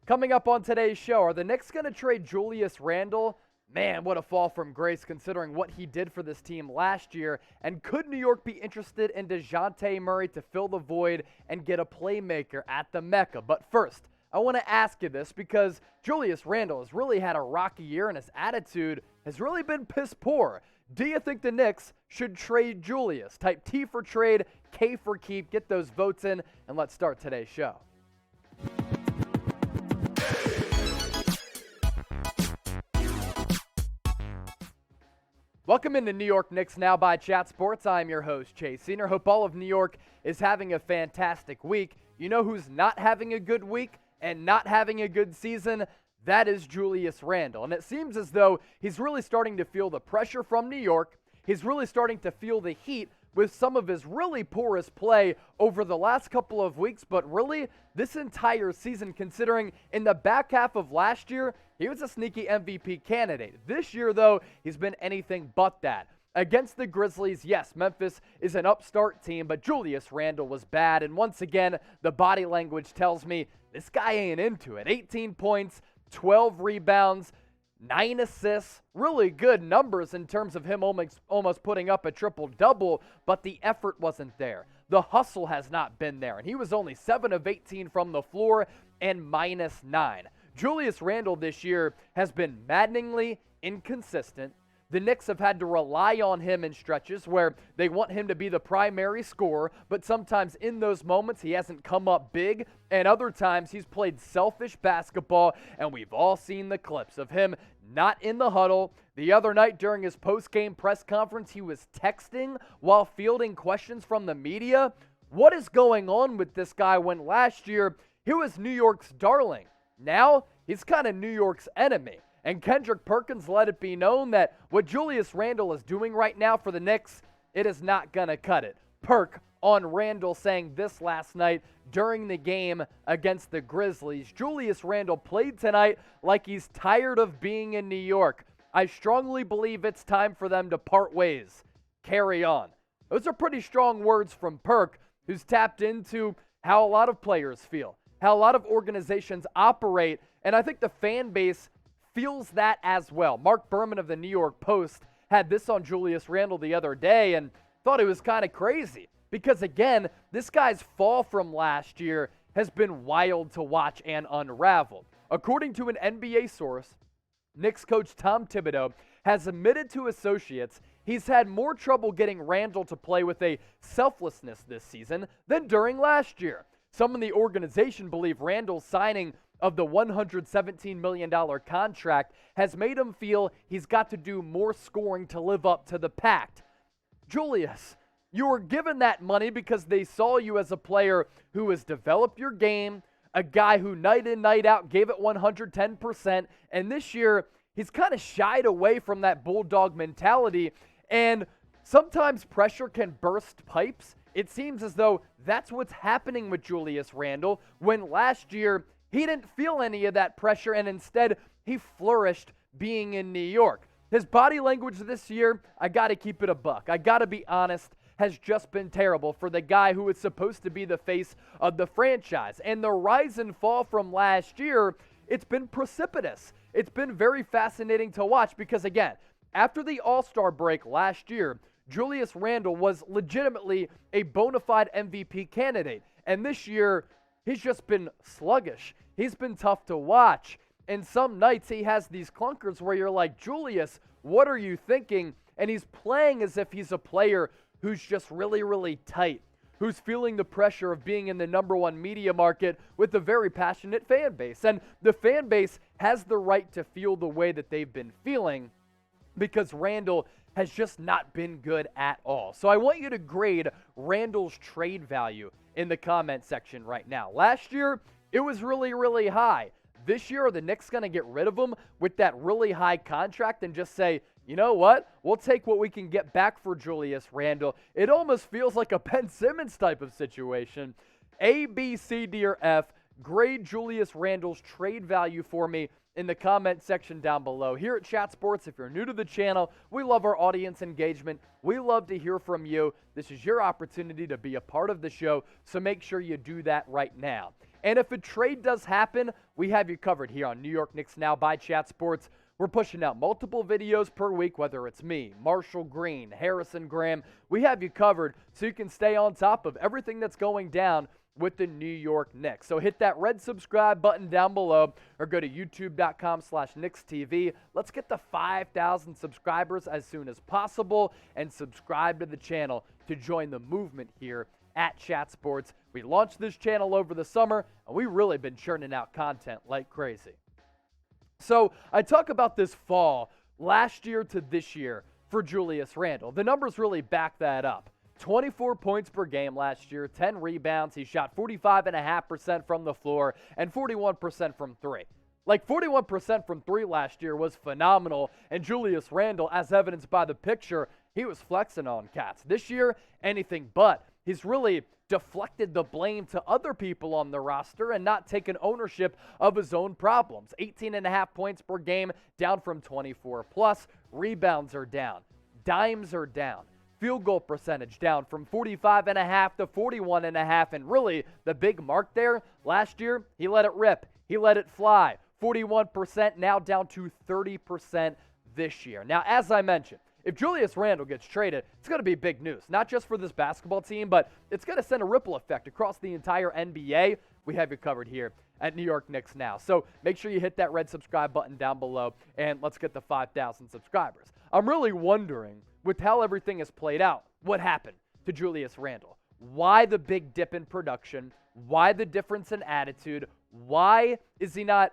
Coming up on today's show, are the Knicks going to trade Julius Randle? Man, what a fall from grace considering what he did for this team last year. And could New York be interested in Dejounte Murray to fill the void and get a playmaker at the Mecca? But first, I want to ask you this because Julius Randle has really had a rocky year and his attitude has really been piss poor. Do you think the Knicks should trade Julius? Type T for trade, K for keep. Get those votes in, and let's start today's show. Welcome into New York Knicks Now by Chat Sports. I'm your host, Chase Senior. Hope all of New York is having a fantastic week. You know who's not having a good week and not having a good season? That is Julius Randle. And it seems as though he's really starting to feel the pressure from New York. He's really starting to feel the heat with some of his really poorest play over the last couple of weeks, but really this entire season, considering in the back half of last year, he was a sneaky MVP candidate. This year, though, he's been anything but that. Against the Grizzlies, yes, Memphis is an upstart team, but Julius Randle was bad, and once again, the body language tells me this guy ain't into it. 18 points, 12 rebounds, 9 assists, really good numbers in terms of him almost putting up a triple-double, but the effort wasn't there. The hustle has not been there, and he was only 7 of 18 from the floor and -9. Julius Randle this year has been maddeningly inconsistent. The Knicks have had to rely on him in stretches where they want him to be the primary scorer, but sometimes in those moments he hasn't come up big, and other times he's played selfish basketball, and we've all seen the clips of him not in the huddle. The other night during his post-game press conference, he was texting while fielding questions from the media. What is going on with this guy when last year he was New York's darling? Now he's kind of New York's enemy. And Kendrick Perkins let it be known that what Julius Randle is doing right now for the Knicks, it is not going to cut it. Perk on Randle saying this last night during the game against the Grizzlies. Julius Randle played tonight like he's tired of being in New York. I strongly believe it's time for them to part ways. Carry on. Those are pretty strong words from Perk, who's tapped into how a lot of players feel, how a lot of organizations operate, and I think the fan base feels that as well. Mark Berman of the New York Post had this on Julius Randle the other day and thought it was kind of crazy because, again, this guy's fall from last year has been wild to watch and unravel. According to an NBA source, Knicks coach Tom Thibodeau has admitted to associates he's had more trouble getting Randle to play with a selflessness this season than during last year. Some in the organization believe Randle's signing of the $117 million contract has made him feel he's got to do more scoring to live up to the pact. Julius, you were given that money because they saw you as a player who has developed your game, a guy who night in, night out gave it 110%, and this year he's kind of shied away from that bulldog mentality, and sometimes pressure can burst pipes. It seems as though that's what's happening with Julius Randle, when last year he didn't feel any of that pressure, and instead he flourished being in New York. His body language this year, I got to keep it a buck. I got to be honest, has just been terrible for the guy who is supposed to be the face of the franchise. And the rise and fall from last year, it's been precipitous. It's been very fascinating to watch because, again, after the All-Star break last year, Julius Randle was legitimately a bona fide MVP candidate. And this year, he's just been sluggish. He's been tough to watch. And some nights he has these clunkers where you're like, Julius, what are you thinking? And he's playing as if he's a player who's just really, really tight, who's feeling the pressure of being in the number one media market with a very passionate fan base. And the fan base has the right to feel the way that they've been feeling because Randle has just not been good at all. So I want you to grade Randle's trade value in the comment section right now. Last year, it was really, really high. This year, are the Knicks going to get rid of him with that really high contract and just say, you know what? We'll take what we can get back for Julius Randle. It almost feels like a Ben Simmons type of situation. A, B, C, D, or F. Grade Julius Randle's trade value for me in the comment section down below. Here at Chat Sports, if you're new to the channel, we love our audience engagement. We love to hear from you. This is your opportunity to be a part of the show, so make sure you do that right now. And if a trade does happen, we have you covered here on New York Knicks Now by Chat Sports. We're pushing out multiple videos per week, whether it's me, Marshall Green, Harrison Graham. We have you covered so you can stay on top of everything that's going down with the New York Knicks. So hit that red subscribe button down below or go to youtube.com/KnicksTV. Let's get to 5,000 subscribers as soon as possible and subscribe to the channel to join the movement here at Chat Sports. We launched this channel over the summer and we've really been churning out content like crazy. So I talk about this fall, last year to this year for Julius Randle. The numbers really back that up. 24 points per game last year, 10 rebounds. He shot 45.5% from the floor and 41% from three. Like 41% from three last year was phenomenal. And Julius Randle, as evidenced by the picture, he was flexing on cats. This year, anything but. He's really deflected the blame to other people on the roster and not taken ownership of his own problems. 18.5 points per game, down from 24 plus. Rebounds are down. Dimes are down. Field goal percentage down from 45.5 to 41.5. And really, the big mark there, last year, he let it rip. He let it fly. 41%, now down to 30% this year. Now, as I mentioned, if Julius Randle gets traded, it's going to be big news, not just for this basketball team, but it's going to send a ripple effect across the entire NBA. We have you covered here at New York Knicks Now. So make sure you hit that red subscribe button down below, and let's get to 5,000 subscribers. I'm really wondering, with how everything has played out, what happened to Julius Randle? Why the big dip in production? Why the difference in attitude? Why is he not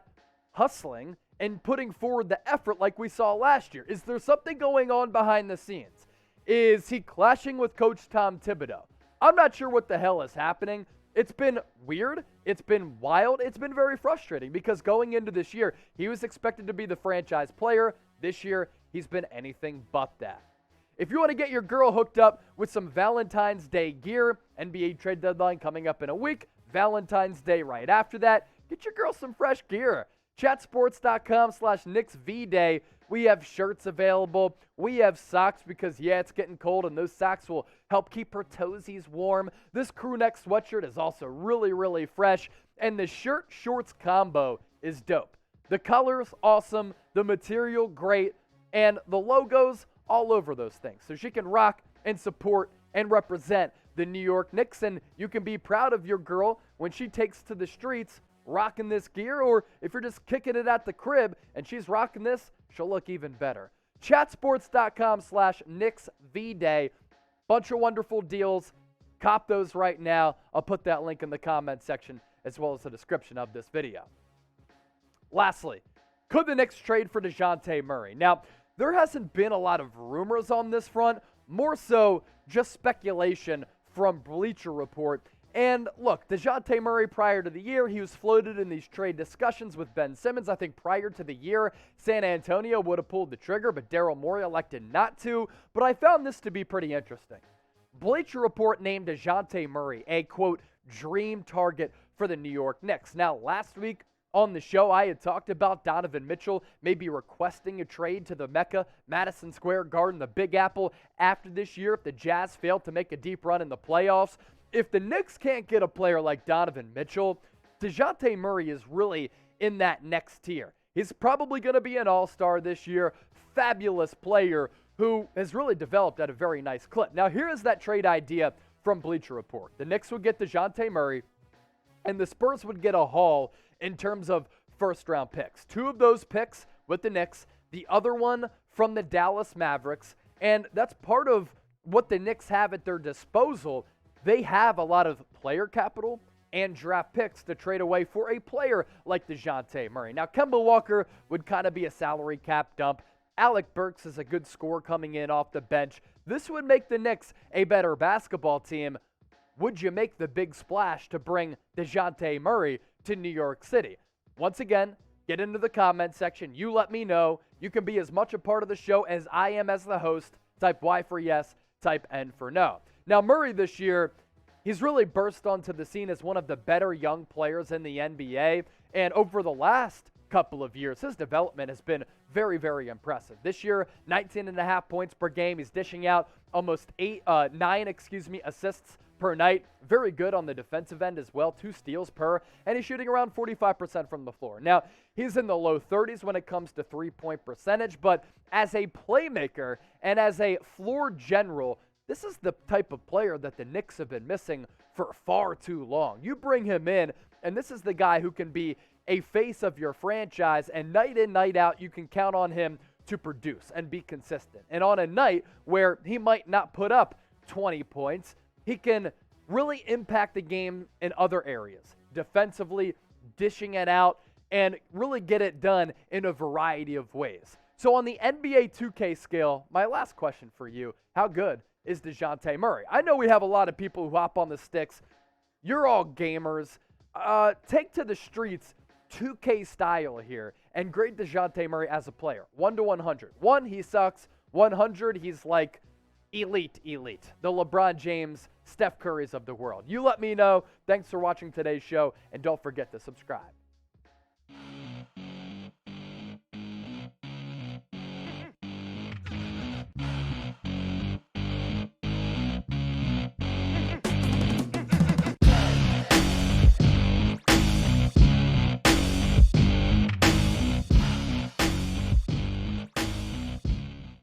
hustling and putting forward the effort like we saw last year? Is there something going on behind the scenes? Is he clashing with Coach Tom Thibodeau? I'm not sure what the hell is happening. It's been weird. It's been wild. It's been very frustrating because going into this year, he was expected to be the franchise player. This year, he's been anything but that. If you want to get your girl hooked up with some Valentine's Day gear, NBA trade deadline coming up in a week, Valentine's Day right after that, get your girl some fresh gear. Chatsports.com/KnicksVDay. We have shirts available. We have socks because, yeah, it's getting cold, and those socks will help keep her toesies warm. This crew neck sweatshirt is also really, really fresh, and the shirt-shorts combo is dope. The colors, awesome. The material, great. And the logos, all over those things. So she can rock and support and represent the New York Knicks, and you can be proud of your girl when she takes to the streets rocking this gear, or if you're just kicking it at the crib and she's rocking this, she'll look even better. Chatsports.com/KnicksVDay. Bunch of wonderful deals. Cop those right now. I'll put that link in the comment section as well as the description of this video. Lastly, could the Knicks trade for Dejounte Murray? Now, there hasn't been a lot of rumors on this front, more so just speculation from Bleacher Report. And look, Dejounte Murray prior to the year, he was floated in these trade discussions with Ben Simmons. I think prior to the year, San Antonio would have pulled the trigger, but Daryl Morey elected not to. But I found this to be pretty interesting. Bleacher Report named Dejounte Murray a, quote, dream target for the New York Knicks. Now, last week on the show, I had talked about Donovan Mitchell maybe requesting a trade to the Mecca, Madison Square Garden, the Big Apple, after this year if the Jazz failed to make a deep run in the playoffs. If the Knicks can't get a player like Donovan Mitchell, Dejounte Murray is really in that next tier. He's probably going to be an all-star this year, fabulous player who has really developed at a very nice clip. Now, here is that trade idea from Bleacher Report. The Knicks would get Dejounte Murray, and the Spurs would get a haul in terms of first-round picks. 2 of those picks with the Knicks, the other one from the Dallas Mavericks, and that's part of what the Knicks have at their disposal. They have a lot of player capital and draft picks to trade away for a player like Dejounte Murray. Now, Kemba Walker would kind of be a salary cap dump. Alec Burks is a good scorer coming in off the bench. This would make the Knicks a better basketball team. Would you make the big splash to bring Dejounte Murray to New York City? Once again, get into the comment section. You let me know. You can be as much a part of the show as I am as the host. Type Y for yes, type N for no. Now, Murray this year, he's really burst onto the scene as one of the better young players in the NBA. And over the last couple of years, his development has been very, very impressive. This year, 19.5 points per game. He's dishing out almost 9 assists per night. Very good on the defensive end as well, 2 steals per, and he's shooting around 45% from the floor. Now, he's in the low 30s when it comes to three-point percentage, but as a playmaker and as a floor general, this is the type of player that the Knicks have been missing for far too long. You bring him in, and this is the guy who can be a face of your franchise, and night in, night out, you can count on him to produce and be consistent. And on a night where he might not put up 20 points, he can really impact the game in other areas, defensively, dishing it out, and really get it done in a variety of ways. So on the NBA 2K scale, my last question for you, how good is Dejounte Murray? I know we have a lot of people who hop on the sticks. You're all gamers. Take to the streets 2K style here and grade Dejounte Murray as a player, 1 to 100. 1, he sucks. 100, he's like elite. The LeBron James, Steph Currys of the world. You let me know. Thanks for watching today's show, and don't forget to subscribe.